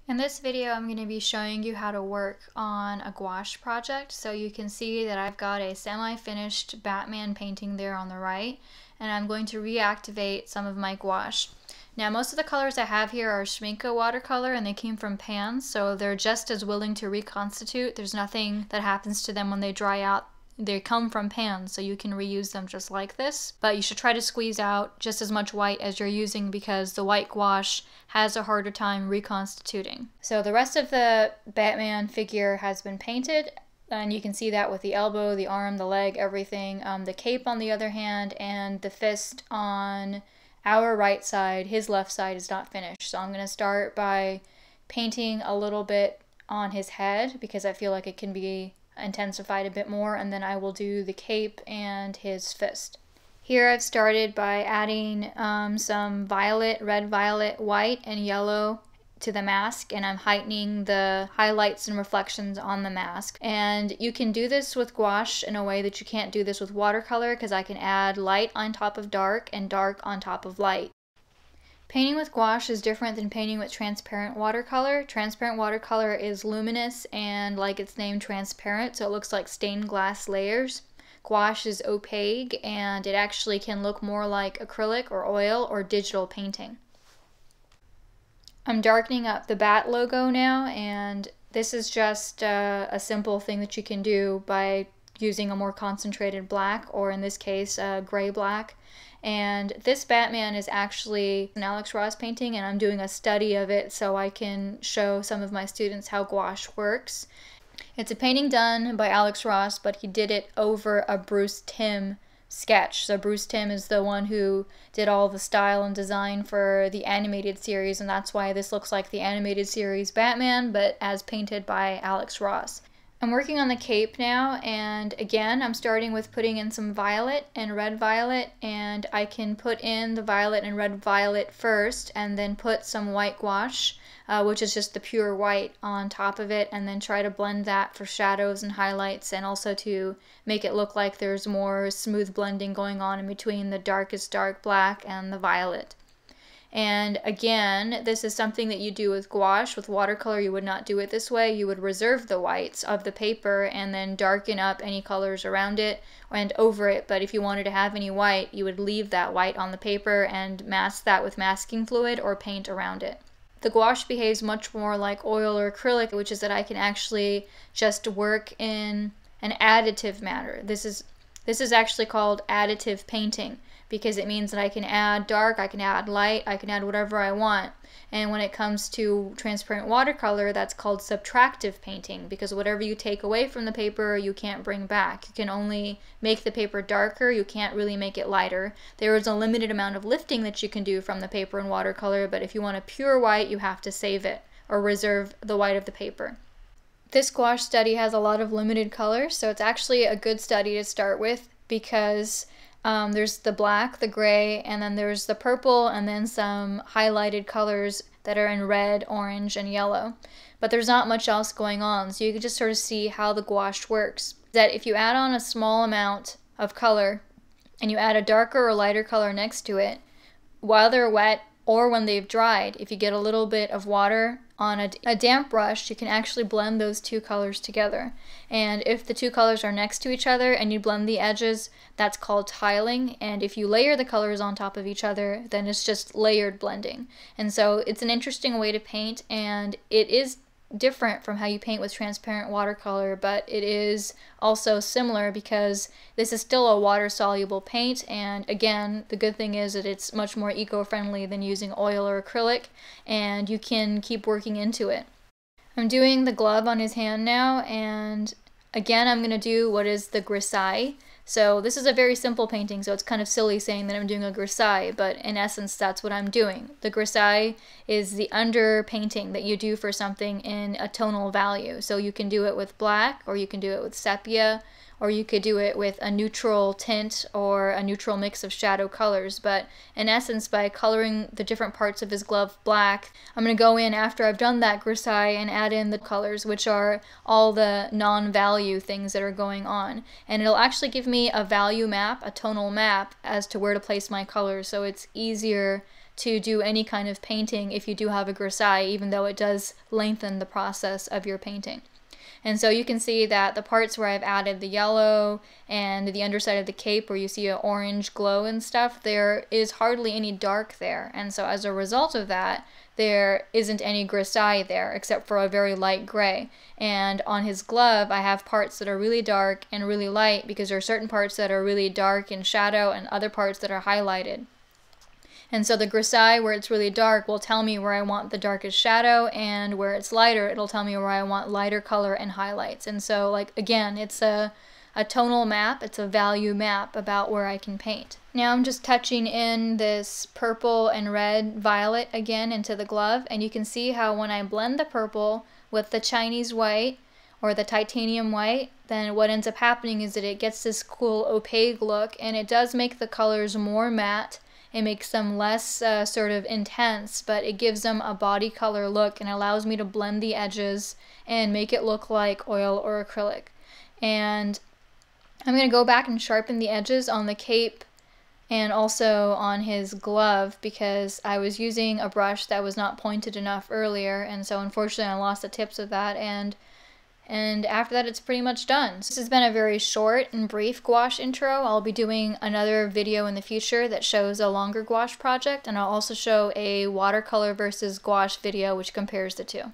In this video, I'm going to be showing you how to work on a gouache project. So you can see that I've got a semi-finished Batman painting there on the right, and I'm going to reactivate some of my gouache. Now, most of the colors I have here are Schmincke watercolor, and they came from pans, so they're just as willing to reconstitute. There's nothing that happens to them when they dry out. They come from pans, so you can reuse them just like this, but you should try to squeeze out just as much white as you're using because the white gouache has a harder time reconstituting. So the rest of the Batman figure has been painted, and you can see that with the elbow, the arm, the leg, everything. The cape on the other hand, and the fist on our right side, his left side is not finished. So I'm going to start by painting a little bit on his head because I feel like it can be intensified a bit more, and then I will do the cape and his fist. Here I've started by adding some violet, red, violet, white, and yellow to the mask, and I'm heightening the highlights and reflections on the mask. And you can do this with gouache in a way that you can't do this with watercolor because I can add light on top of dark and dark on top of light. Painting with gouache is different than painting with transparent watercolor. Transparent watercolor is luminous and, like its name, transparent, so it looks like stained glass layers. Gouache is opaque and it actually can look more like acrylic or oil or digital painting. I'm darkening up the bat logo now, and this is just a simple thing that you can do by using a more concentrated black, or in this case, gray black. And this Batman is actually an Alex Ross painting, and I'm doing a study of it so I can show some of my students how gouache works. It's a painting done by Alex Ross, but he did it over a Bruce Timm sketch. So Bruce Timm is the one who did all the style and design for the animated series, and that's why this looks like the animated series Batman, but as painted by Alex Ross. I'm working on the cape now, and again I'm starting with putting in some violet and red violet, and I can put in the violet and red violet first and then put some white gouache, which is just the pure white, on top of it, and then try to blend that for shadows and highlights, and also to make it look like there's more smooth blending going on in between the darkest dark black and the violet. And again, this is something that you do with gouache. With watercolor, you would not do it this way. You would reserve the whites of the paper and then darken up any colors around it and over it. But if you wanted to have any white, you would leave that white on the paper and mask that with masking fluid or paint around it. The gouache behaves much more like oil or acrylic, which is that I can actually just work in an additive manner. This is actually called additive painting, because it means that I can add dark, I can add light, I can add whatever I want. And when it comes to transparent watercolor, that's called subtractive painting, because whatever you take away from the paper, you can't bring back. You can only make the paper darker, you can't really make it lighter. There is a limited amount of lifting that you can do from the paper in watercolor, but if you want a pure white, you have to save it or reserve the white of the paper. This gouache study has a lot of limited colors, so it's actually a good study to start with because there's the black, the gray, and then there's the purple, and then some highlighted colors that are in red, orange, and yellow. But there's not much else going on, so you can just sort of see how the gouache works. That if you add on a small amount of color, and you add a darker or lighter color next to it, while they're wet or when they've dried, if you get a little bit of water on a damp brush, you can actually blend those two colors together. And if the two colors are next to each other and you blend the edges, that's called tiling. And if you layer the colors on top of each other, then it's just layered blending. And so it's an interesting way to paint, and it is different from how you paint with transparent watercolor, but it is also similar because this is still a water-soluble paint, and again, the good thing is that it's much more eco-friendly than using oil or acrylic, and you can keep working into it. I'm doing the glove on his hand now, and again, I'm going to do what is the grisaille. So this is a very simple painting, so it's kind of silly saying that I'm doing a grisaille, but in essence that's what I'm doing. The grisaille is the underpainting that you do for something in a tonal value. So you can do it with black, or you can do it with sepia, or you could do it with a neutral tint or a neutral mix of shadow colors. But in essence, by coloring the different parts of his glove black, I'm going to go in after I've done that grisaille and add in the colors, which are all the non-value things that are going on. And it'll actually give me a value map, a tonal map, as to where to place my colors, so it's easier to do any kind of painting if you do have a grisaille, even though it does lengthen the process of your painting. And so you can see that the parts where I've added the yellow and the underside of the cape where you see an orange glow and stuff, there is hardly any dark there. And so as a result of that, there isn't any grisaille there except for a very light gray. And on his glove, I have parts that are really dark and really light because there are certain parts that are really dark in shadow and other parts that are highlighted. And so the grisaille, where it's really dark, will tell me where I want the darkest shadow, and where it's lighter, it'll tell me where I want lighter color and highlights. And so, like, again, it's a tonal map, it's a value map about where I can paint. Now I'm just touching in this purple and red violet again into the glove, and you can see how when I blend the purple with the Chinese white, or the titanium white, then what ends up happening is that it gets this cool opaque look, and it does make the colors more matte. It makes them less sort of intense, but it gives them a body color look and allows me to blend the edges and make it look like oil or acrylic. And I'm going to go back and sharpen the edges on the cape and also on his glove because I was using a brush that was not pointed enough earlier, and so unfortunately I lost the tips of that, and after that it's pretty much done. So this has been a very short and brief gouache intro. I'll be doing another video in the future that shows a longer gouache project, and I'll also show a watercolor versus gouache video which compares the two.